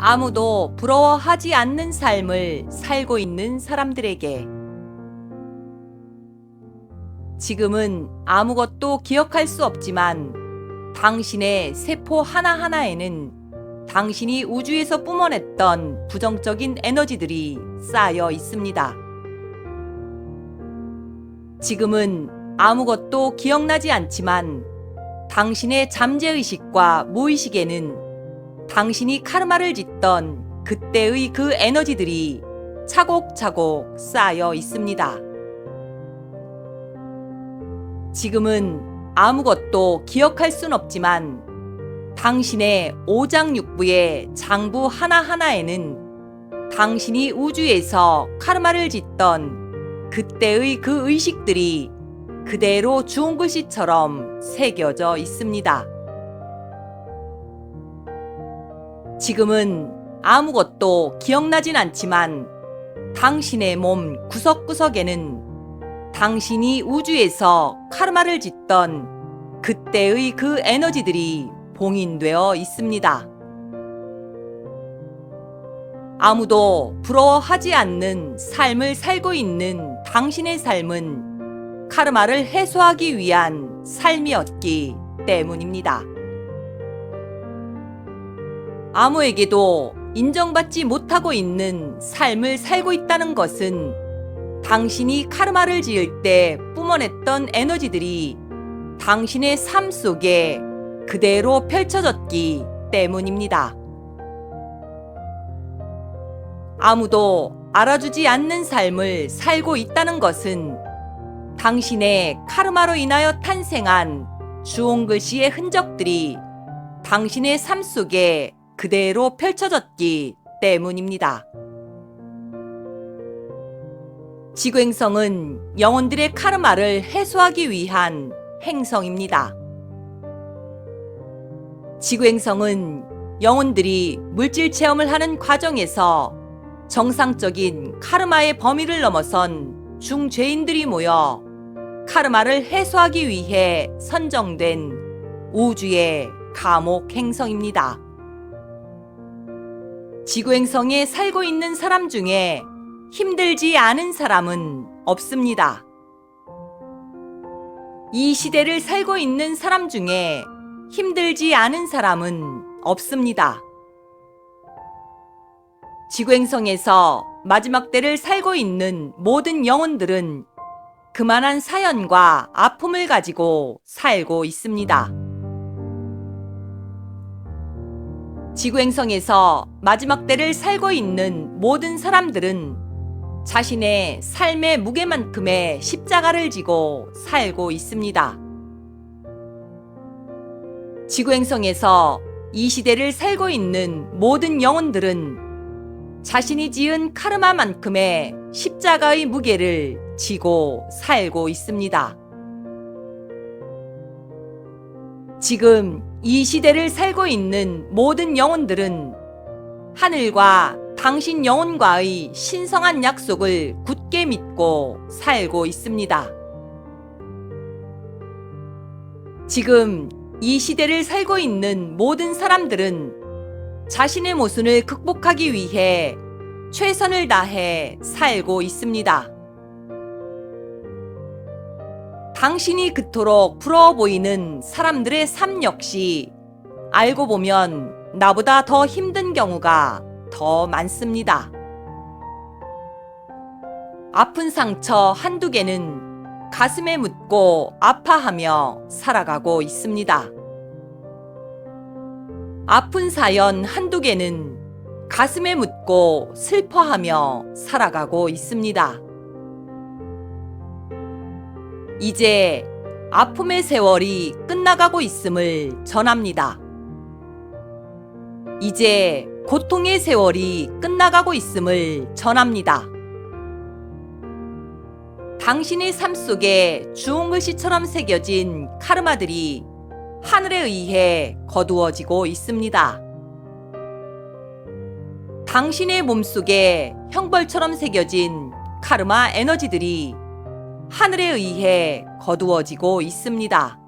아무도 부러워하지 않는 삶을 살고 있는 사람들에게 지금은 아무것도 기억할 수 없지만 당신의 세포 하나하나에는 당신이 우주에서 뿜어냈던 부정적인 에너지들이 쌓여 있습니다. 지금은 아무것도 기억나지 않지만 당신의 잠재의식과 무의식에는 당신이 카르마를 짓던 그때의 그 에너지들이 차곡차곡 쌓여 있습니다. 지금은 아무것도 기억할 순 없지만 당신의 오장육부의 장부 하나하나에는 당신이 우주에서 카르마를 짓던 그때의 그 의식들이 그대로 주홍 글씨처럼 새겨져 있습니다. 지금은 아무것도 기억나진 않지만 당신의 몸 구석구석에는 당신이 우주에서 카르마를 짓던 그때의 그 에너지들이 봉인되어 있습니다. 아무도 부러워하지 않는 삶을 살고 있는 당신의 삶은 카르마를 해소하기 위한 삶이었기 때문입니다. 아무에게도 인정받지 못하고 있는 삶을 살고 있다는 것은 당신이 카르마를 지을 때 뿜어냈던 에너지들이 당신의 삶 속에 그대로 펼쳐졌기 때문입니다. 아무도 알아주지 않는 삶을 살고 있다는 것은 당신의 카르마로 인하여 탄생한 주홍글씨의 흔적들이 당신의 삶 속에 그대로 펼쳐졌기 때문입니다. 지구행성은 영혼들의 카르마를 해소하기 위한 행성입니다. 지구행성은 영혼들이 물질 체험을 하는 과정에서 정상적인 카르마의 범위를 넘어선 중죄인들이 모여 카르마를 해소하기 위해 선정된 우주의 감옥 행성입니다. 지구행성에 살고 있는 사람 중에 힘들지 않은 사람은 없습니다. 이 시대를 살고 있는 사람 중에 힘들지 않은 사람은 없습니다. 지구행성에서 마지막 때를 살고 있는 모든 영혼들은 그만한 사연과 아픔을 가지고 살고 있습니다. 지구행성에서 마지막 때를 살고 있는 모든 사람들은 자신의 삶의 무게만큼의 십자가를 지고 살고 있습니다. 지구행성에서 이 시대를 살고 있는 모든 영혼들은 자신이 지은 카르마만큼의 십자가의 무게를 지고 살고 있습니다. 지금 이 시대를 살고 있는 모든 영혼들은 하늘과 당신 영혼과의 신성한 약속을 굳게 믿고 살고 있습니다. 지금 이 시대를 살고 있는 모든 사람들은 자신의 모순을 극복하기 위해 최선을 다해 살고 있습니다. 당신이 그토록 부러워 보이는 사람들의 삶 역시 알고 보면 나보다 더 힘든 경우가 더 많습니다. 아픈 상처 한두 개는 가슴에 묻고 아파하며 살아가고 있습니다. 아픈 사연 한두 개는 가슴에 묻고 슬퍼하며 살아가고 있습니다. 이제 아픔의 세월이 끝나가고 있음을 전합니다. 이제 고통의 세월이 끝나가고 있음을 전합니다. 당신의 삶 속에 주홍글씨처럼 새겨진 카르마들이 하늘에 의해 거두어지고 있습니다. 당신의 몸속에 형벌처럼 새겨진 카르마 에너지들이 하늘에 의해 거두어지고 있습니다.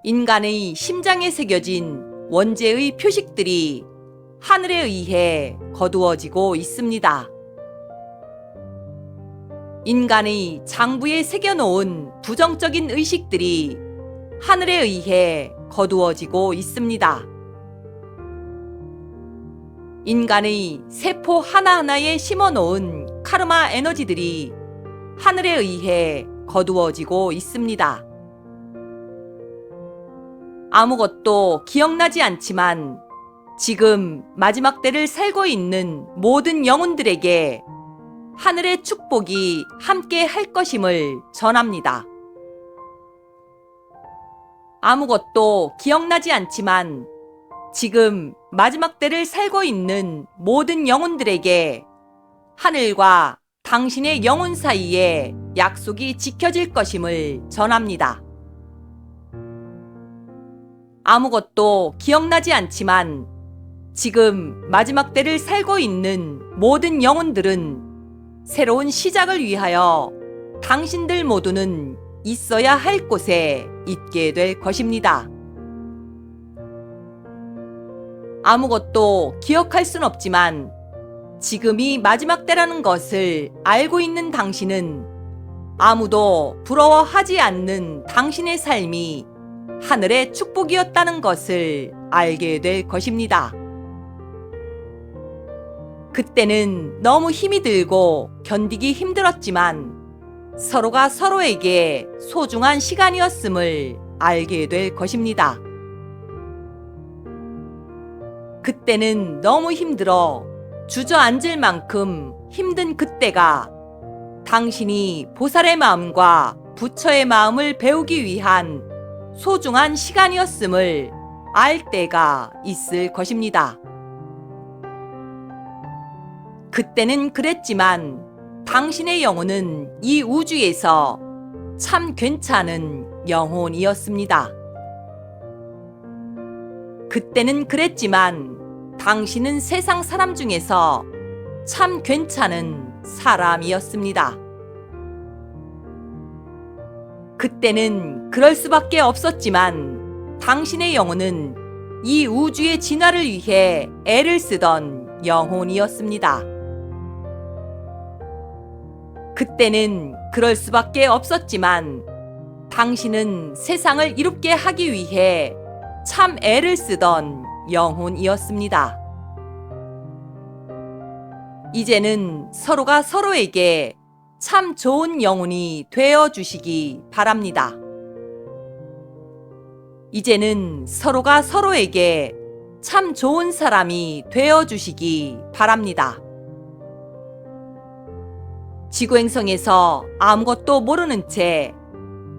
인간의 심장에 새겨진 원죄의 표식들이 하늘에 의해 거두어지고 있습니다. 인간의 장부에 새겨놓은 부정적인 의식들이 하늘에 의해 거두어지고 있습니다. 인간의 세포 하나하나에 심어놓은 카르마 에너지들이 하늘에 의해 거두어지고 있습니다. 아무것도 기억나지 않지만 지금 마지막 때를 살고 있는 모든 영혼들에게 하늘의 축복이 함께 할 것임을 전합니다. 아무것도 기억나지 않지만 지금 마지막 때를 살고 있는 모든 영혼들에게 하늘과 당신의 영혼 사이에 약속이 지켜질 것임을 전합니다. 아무것도 기억나지 않지만 지금 마지막 때를 살고 있는 모든 영혼들은 새로운 시작을 위하여 당신들 모두는 있어야 할 곳에 있게 될 것입니다. 아무것도 기억할 순 없지만 지금이 마지막 때라는 것을 알고 있는 당신은 아무도 부러워하지 않는 당신의 삶이 하늘의 축복이었다는 것을 알게 될 것입니다. 그때는 너무 힘이 들고 견디기 힘들었지만 서로가 서로에게 소중한 시간이었음을 알게 될 것입니다. 그때는 너무 힘들어 주저앉을 만큼 힘든 그때가 당신이 보살의 마음과 부처의 마음을 배우기 위한 소중한 시간이었음을 알 때가 있을 것입니다. 그때는 그랬지만 당신의 영혼은 이 우주에서 참 괜찮은 영혼이었습니다. 그때는 그랬지만 당신은 세상 사람 중에서 참 괜찮은 사람이었습니다. 그때는 그럴 수밖에 없었지만 당신의 영혼은 이 우주의 진화를 위해 애를 쓰던 영혼이었습니다. 그때는 그럴 수밖에 없었지만 당신은 세상을 이롭게 하기 위해 참 애를 쓰던 영혼이었습니다. 이제는 서로가 서로에게 참 좋은 영혼이 되어 주시기 바랍니다. 이제는 서로가 서로에게 참 좋은 사람이 되어 주시기 바랍니다. 지구행성에서 아무것도 모르는 채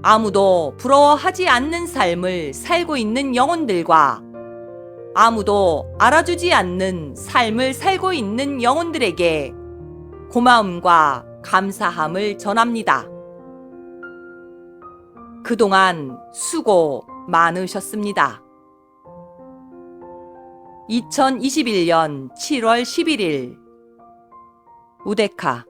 아무도 부러워하지 않는 삶을 살고 있는 영혼들과 아무도 알아주지 않는 삶을 살고 있는 영혼들에게 고마움과 감사함을 전합니다. 그동안 수고 많으셨습니다. 2021년 7월 11일 우데카